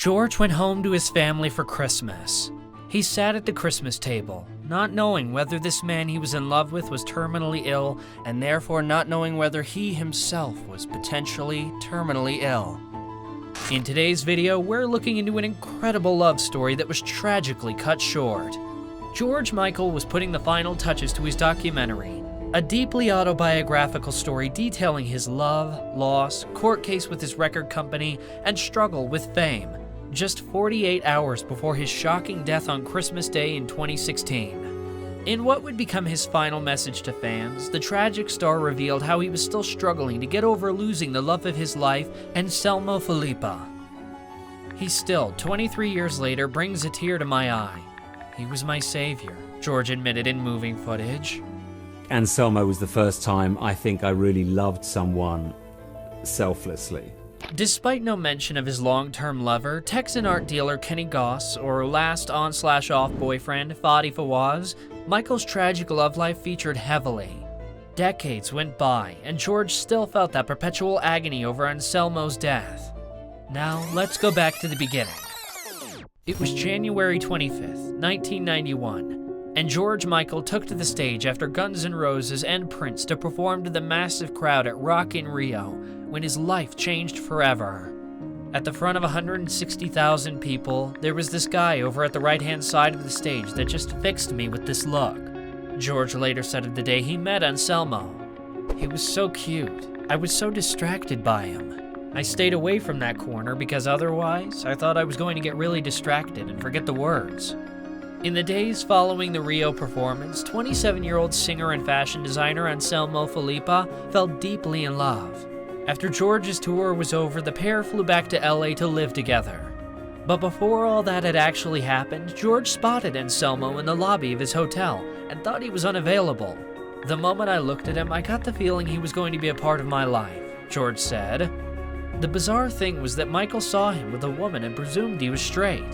George went home to his family for Christmas. He sat at the Christmas table, not knowing whether this man he was in love with was terminally ill, and therefore not knowing whether he himself was potentially terminally ill. In today's video, we're looking into an incredible love story that was tragically cut short. George Michael was putting the final touches to his documentary, a deeply autobiographical story detailing his love, loss, court case with his record company, and struggle with fame, just 48 hours before his shocking death on Christmas Day in 2016. In what would become his final message to fans, the tragic star revealed how he was still struggling to get over losing the love of his life, Anselmo Feleppa. He still, 23 years later, brings a tear to my eye. He was my savior, George admitted in moving footage. Anselmo was the first time I think I really loved someone selflessly. Despite no mention of his long-term lover, Texan art dealer Kenny Goss, or last on/off boyfriend Fadi Fawaz, Michael's tragic love life featured heavily. Decades went by, and George still felt that perpetual agony over Anselmo's death. Now, let's go back to the beginning. It was January 25th, 1991, and George Michael took to the stage after Guns N' Roses and Prince to perform to the massive crowd at Rock in Rio, when his life changed forever. At the front of 160,000 people, there was this guy over at the right-hand side of the stage that just fixed me with this look. George later said of the day he met Anselmo, "He was so cute. I was so distracted by him. I stayed away from that corner because otherwise I thought I was going to get really distracted and forget the words." In the days following the Rio performance, 27-year-old singer and fashion designer Anselmo Feleppa fell deeply in love. After George's tour was over, the pair flew back to LA to live together. But before all that had actually happened, George spotted Anselmo in the lobby of his hotel and thought he was unavailable. "The moment I looked at him, I got the feeling he was going to be a part of my life," George said. The bizarre thing was that Michael saw him with a woman and presumed he was straight.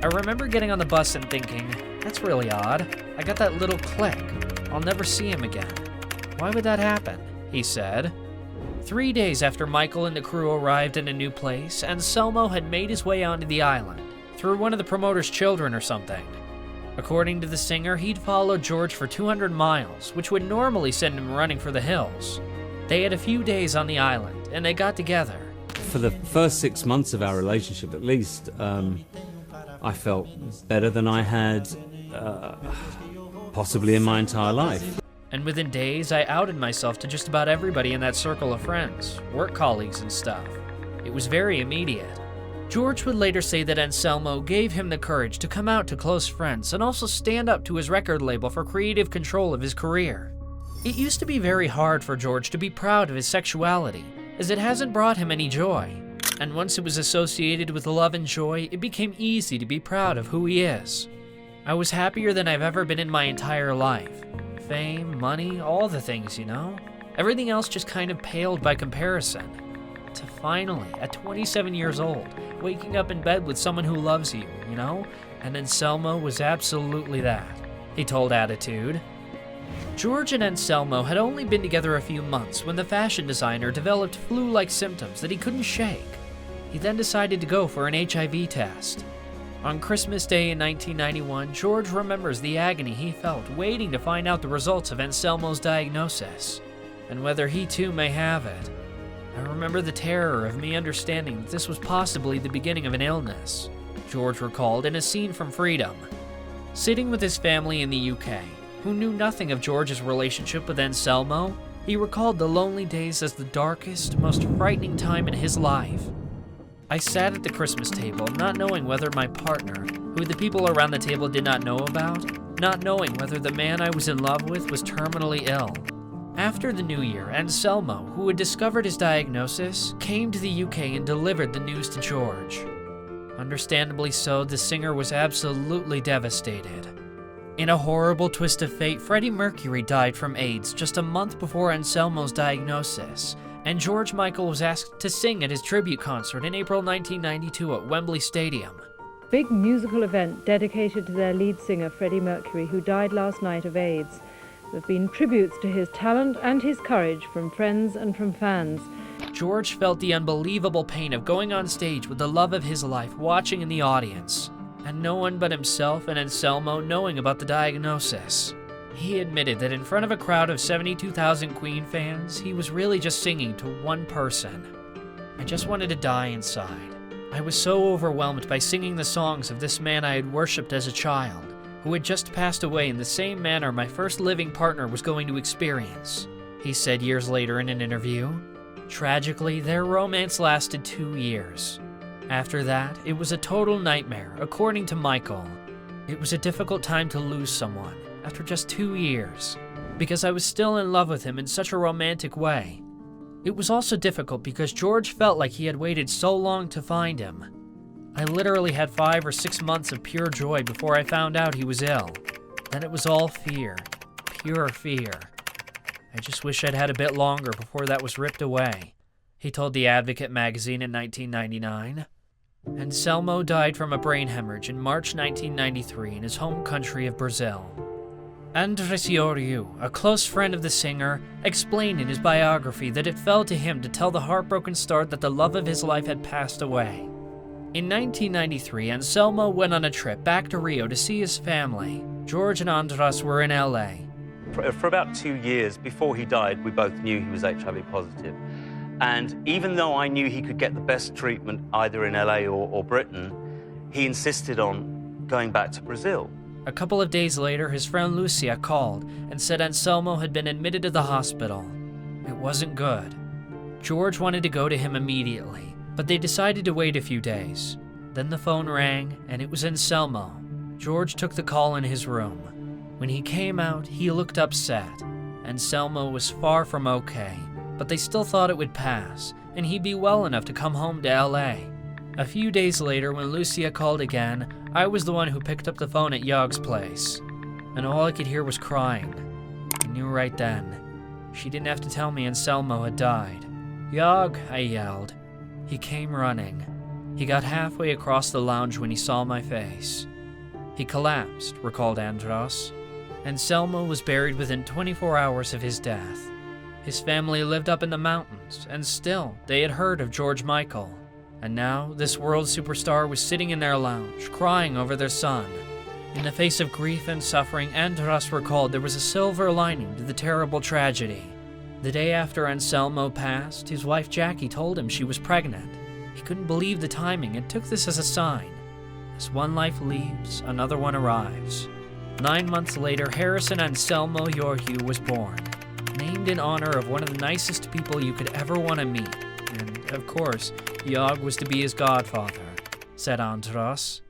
"I remember getting on the bus and thinking, that's really odd. I got that little click. I'll never see him again. Why would that happen?" he said. 3 days after Michael and the crew arrived in a new place, Anselmo had made his way onto the island, through one of the promoter's children or something. According to the singer, he'd followed George for 200 miles, which would normally send him running for the hills. They had a few days on the island, and they got together. For the first 6 months of our relationship, at least, I felt better than I had possibly in my entire life. And within days, I outed myself to just about everybody in that circle of friends, work colleagues and stuff. It was very immediate. George would later say that Anselmo gave him the courage to come out to close friends and also stand up to his record label for creative control of his career. It used to be very hard for George to be proud of his sexuality, as it hasn't brought him any joy. And once it was associated with love and joy, it became easy to be proud of who he is. "I was happier than I've ever been in my entire life. Fame, money, all the things, you know? Everything else just kind of paled by comparison. To finally, at 27 years old, waking up in bed with someone who loves you, you know? And Anselmo was absolutely that," he told Attitude. George and Anselmo had only been together a few months when the fashion designer developed flu-like symptoms that he couldn't shake. He then decided to go for an HIV test. On Christmas Day in 1991, George remembers the agony he felt waiting to find out the results of Anselmo's diagnosis, and whether he too may have it. "I remember the terror of me understanding that this was possibly the beginning of an illness," George recalled in a scene from Freedom. Sitting with his family in the UK, who knew nothing of George's relationship with Anselmo, he recalled the lonely days as the darkest, most frightening time in his life. "I sat at the Christmas table, not knowing whether my partner, who the people around the table did not know about, not knowing whether the man I was in love with was terminally ill." After the new year, Anselmo, who had discovered his diagnosis, came to the UK and delivered the news to George. Understandably so, the singer was absolutely devastated. In a horrible twist of fate, Freddie Mercury died from AIDS just a month before Anselmo's diagnosis, and George Michael was asked to sing at his tribute concert in April 1992 at Wembley Stadium. Big musical event dedicated to their lead singer Freddie Mercury, who died last night of AIDS. There have been tributes to his talent and his courage from friends and from fans. George felt the unbelievable pain of going on stage with the love of his life watching in the audience, and no one but himself and Anselmo knowing about the diagnosis. He admitted that in front of a crowd of 72,000 Queen fans, he was really just singing to one person. I just wanted to die inside. I was so overwhelmed by singing the songs of this man I had worshipped as a child, who had just passed away in the same manner my first living partner was going to experience, he said years later in an interview. Tragically, their romance lasted 2 years. After that, it was a total nightmare, according to Michael. It was a difficult time to lose someone, after just 2 years, because I was still in love with him in such a romantic way. It was also difficult because George felt like he had waited so long to find him. I literally had 5 or 6 months of pure joy before I found out he was ill. Then it was all fear, pure fear. I just wish I'd had a bit longer before that was ripped away, he told The Advocate magazine in 1999. Anselmo died from a brain hemorrhage in March 1993 in his home country of Brazil. Andrés Iorriu, a close friend of the singer, explained in his biography that it fell to him to tell the heartbroken star that the love of his life had passed away. In 1993, Anselmo went on a trip back to Rio to see his family. George and Andrés were in LA. For about 2 years before he died, we both knew he was HIV positive. And even though I knew he could get the best treatment either in LA or Britain, he insisted on going back to Brazil. A couple of days later, his friend Lucia called and said Anselmo had been admitted to the hospital. It wasn't good. George wanted to go to him immediately, but they decided to wait a few days. Then the phone rang, and it was Anselmo. George took the call in his room. When he came out, he looked upset. Anselmo was far from okay, but they still thought it would pass, and he'd be well enough to come home to LA. A few days later, when Lucia called again, I was the one who picked up the phone at Yog's place, and all I could hear was crying. I knew right then. She didn't have to tell me Anselmo had died. "Yog," I yelled. He came running. He got halfway across the lounge when he saw my face. He collapsed, recalled Andrés. Anselmo was buried within 24 hours of his death. His family lived up in the mountains, and still, they had heard of George Michael. And now, this world superstar was sitting in their lounge, crying over their son. In the face of grief and suffering, Andrés recalled there was a silver lining to the terrible tragedy. The day after Anselmo passed, his wife Jackie told him she was pregnant. He couldn't believe the timing and took this as a sign. As one life leaves, another one arrives. 9 months later, Harrison Anselmo Iorriu was born, named in honor of one of the nicest people you could ever want to meet. And, of course, Yog was to be his godfather, said Andrés.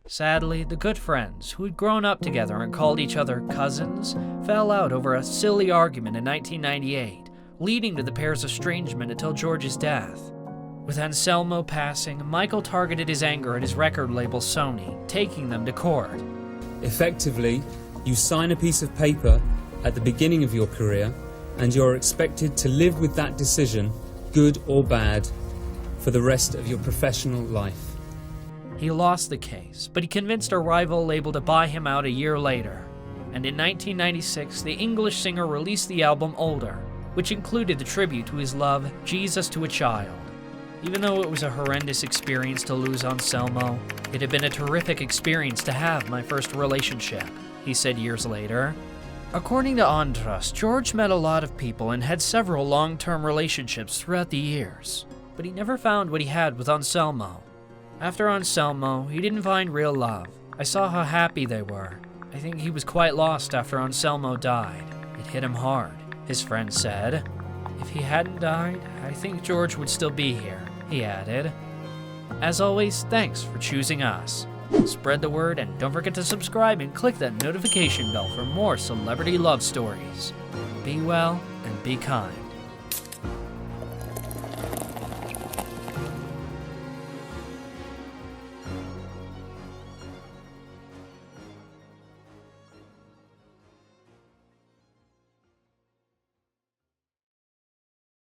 Sadly, the good friends, who had grown up together and called each other cousins, fell out over a silly argument in 1998, leading to the pair's estrangement until George's death. With Anselmo passing, Michael targeted his anger at his record label Sony, taking them to court. Effectively, you sign a piece of paper at the beginning of your career, and you're expected to live with that decision, good or bad, for the rest of your professional life. He lost the case, but he convinced a rival label to buy him out a year later. And in 1996, the English singer released the album Older, which included the tribute to his love, Jesus to a Child. Even though it was a horrendous experience to lose Anselmo, it had been a terrific experience to have my first relationship, he said years later. According to Andrés, George met a lot of people and had several long-term relationships throughout the years, but he never found what he had with Anselmo. After Anselmo, he didn't find real love. I saw how happy they were. I think he was quite lost after Anselmo died. It hit him hard, his friend said. If he hadn't died, I think George would still be here, he added. As always, thanks for choosing us. Spread the word and don't forget to subscribe and click that notification bell for more celebrity love stories. Be well and be kind.